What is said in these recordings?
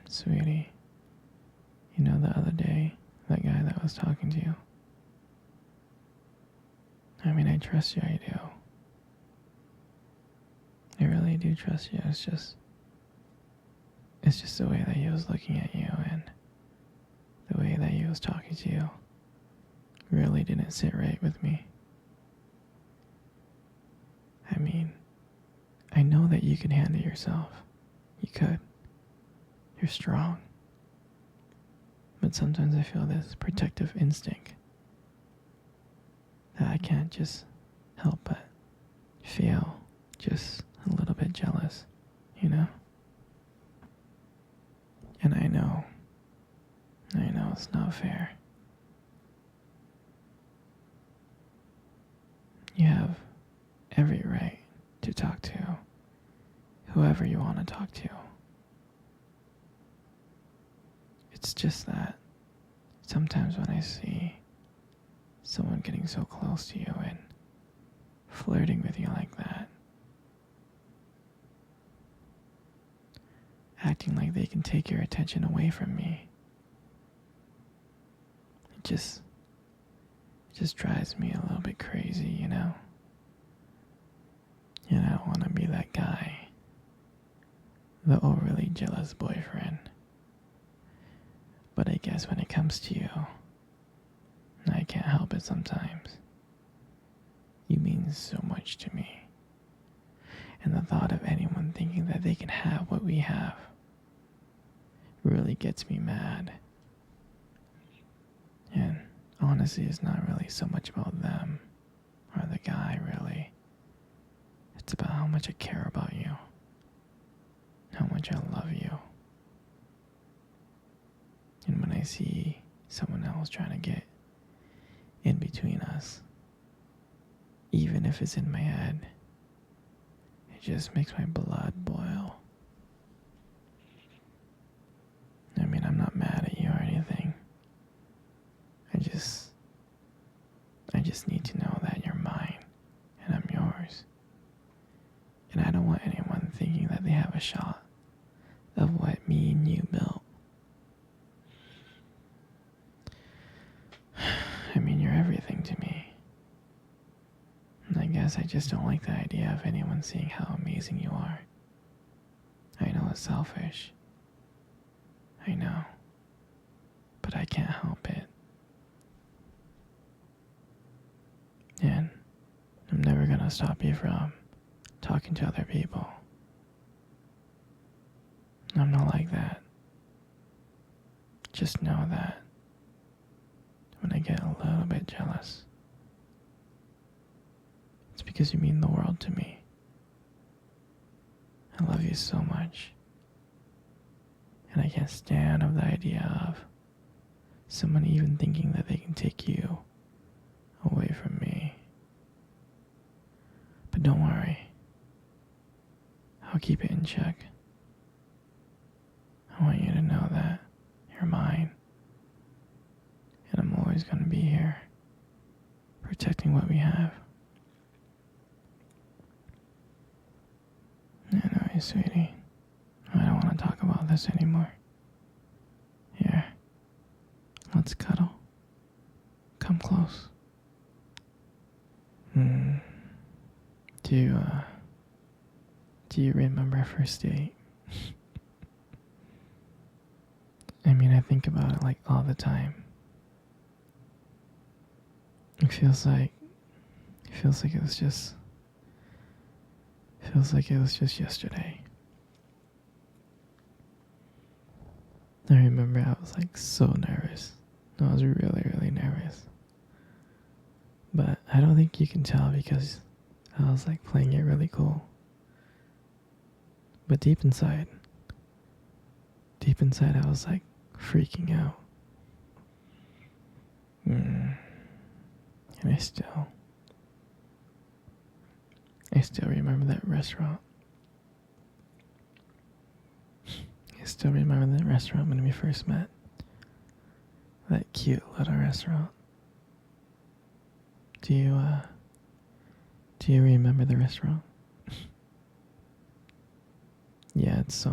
Sweetie, you know the other day, that guy that was talking to you? I mean, I trust you, I do. I really do trust you. It's just the way that he was looking at you and the way that he was talking to you really didn't sit right with me. I mean, I know that you can handle yourself. You could. You're strong. But sometimes I feel this protective instinct that I can't just help but feel just a little bit jealous, you know? And I know it's not fair. You have every right to talk to whoever you want to talk to. It's just that sometimes when I see someone getting so close to you and flirting with you like that, acting like they can take your attention away from me, it just drives me a little bit crazy, you know? And I don't want to be that guy, the overly jealous boyfriend. But I guess when it comes to you, I can't help it sometimes. You mean so much to me. And the thought of anyone thinking that they can have what we have really gets me mad. And honestly, it's not really so much about them or the guy, really. It's about how much I care about you, how much I love you. And when I see someone else trying to get in between us, even if it's in my head, it just makes my blood boil. I mean, I'm not mad at you or anything. I just need to know that you're mine and I'm yours. And I don't want anyone thinking that they have a shot of what me and you built. I mean, you're everything to me. And I guess I just don't like the idea of anyone seeing how amazing you are. I know it's selfish. I know. But I can't help it. And I'm never gonna stop you from talking to other people. I'm not like that. Just know that when I get a little bit jealous, it's because you mean the world to me. I love you so much. And I can't stand of the idea of someone even thinking that they can take you away from me. But don't worry. I'll keep it in check. I want you to know that you're mine. And I'm always going to be here, protecting what we have. Anyway, sweetie, I don't want to talk about this anymore. Here, let's cuddle. Come close. Do you remember our first date? I mean, I think about it like all the time. It feels like it was just yesterday. I remember I was like so nervous. I was really, really nervous. But I don't think you can tell because I was like playing it really cool. But deep inside I was like freaking out. And I still remember that restaurant. I still remember that restaurant when we first met. That cute little restaurant. Do you remember the restaurant? Yeah, it's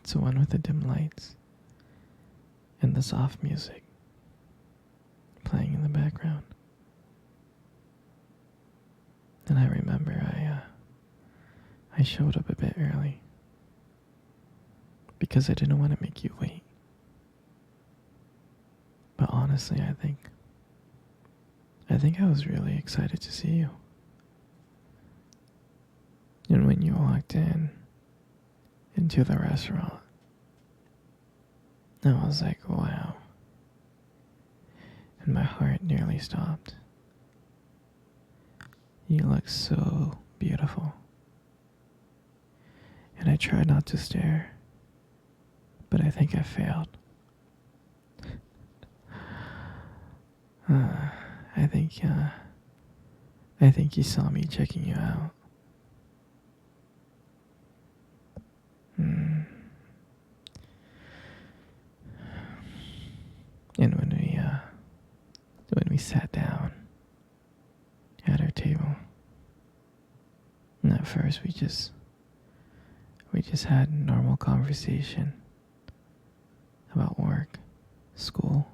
It's the one with the dim lights and the soft music playing in the background. And I remember I showed up a bit early because I didn't want to make you wait. But honestly, I think I was really excited to see you. And when you walked into the restaurant, I was like, wow. And my heart nearly stopped. You look so beautiful. And I tried not to stare, but I think I failed. I think you saw me checking you out. And when we sat down at our table, and at first we just had normal conversation about work, school,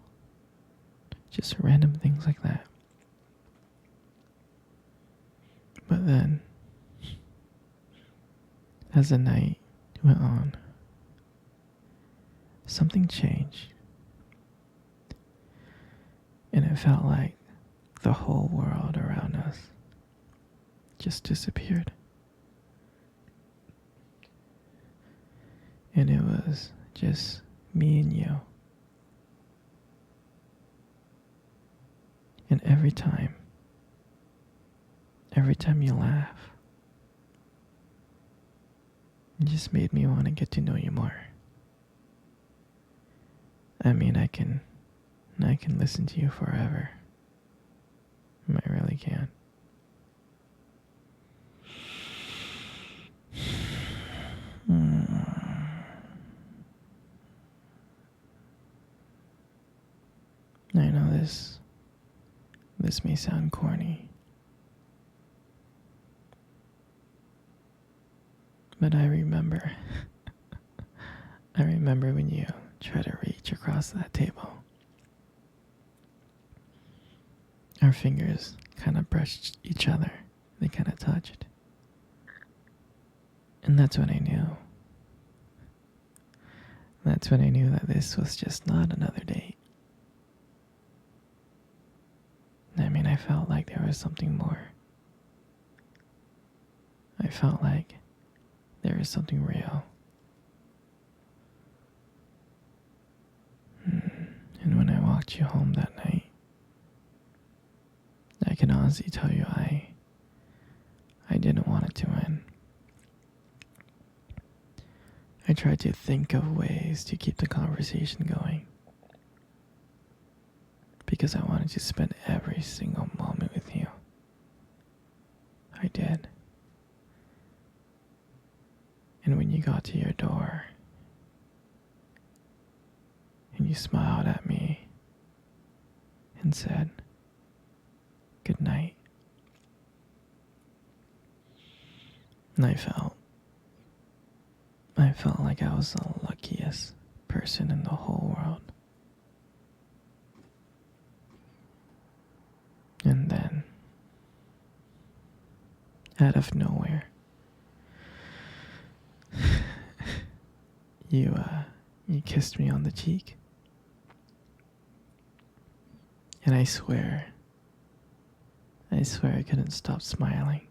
just random things like that. But then, as the night went on, something changed. And it felt like the whole world around us just disappeared. And it was just me and you. And every time you laugh, it just made me want to get to know you more. I mean, I can listen to you forever. I really can. I know this may sound corny, but I remember when you tried to reach across that table. Our fingers kind of brushed each other. They kind of touched. And that's when I knew. That's when I knew that this was just not another date. I mean, I felt like there was something more. I felt like there was something real. And when I walked you home that night, I can honestly tell you I didn't want it to end. I tried to think of ways to keep the conversation going because I wanted to spend every single moment with you. I did. And when you got to your door and you smiled at me and said, "Good night," and I felt like I was the luckiest person in the whole world. And then, out of nowhere, you kissed me on the cheek. And I swear I couldn't stop smiling.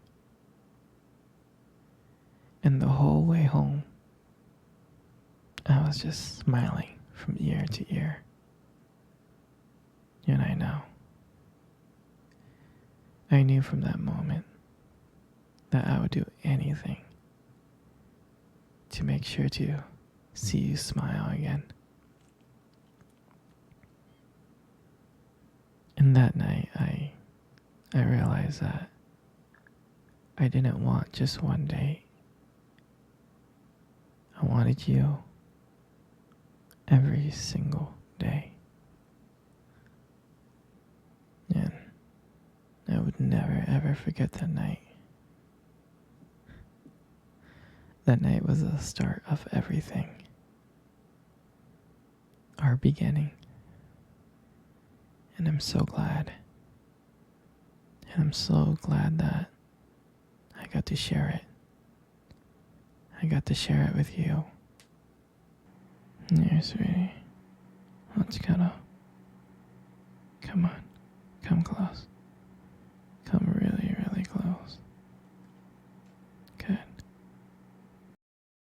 And the whole way home, I was just smiling from ear to ear. And I knew from that moment that I would do anything to make sure to see you smile again. And that night, I realized that I didn't want just one date. I wanted you every single day. And I would never ever forget that night. That night was the start of everything our beginning. And I'm so glad. And I'm so glad that I got to share it. I got to share it with you. Here, sweetie. Let's cuddle. Come on.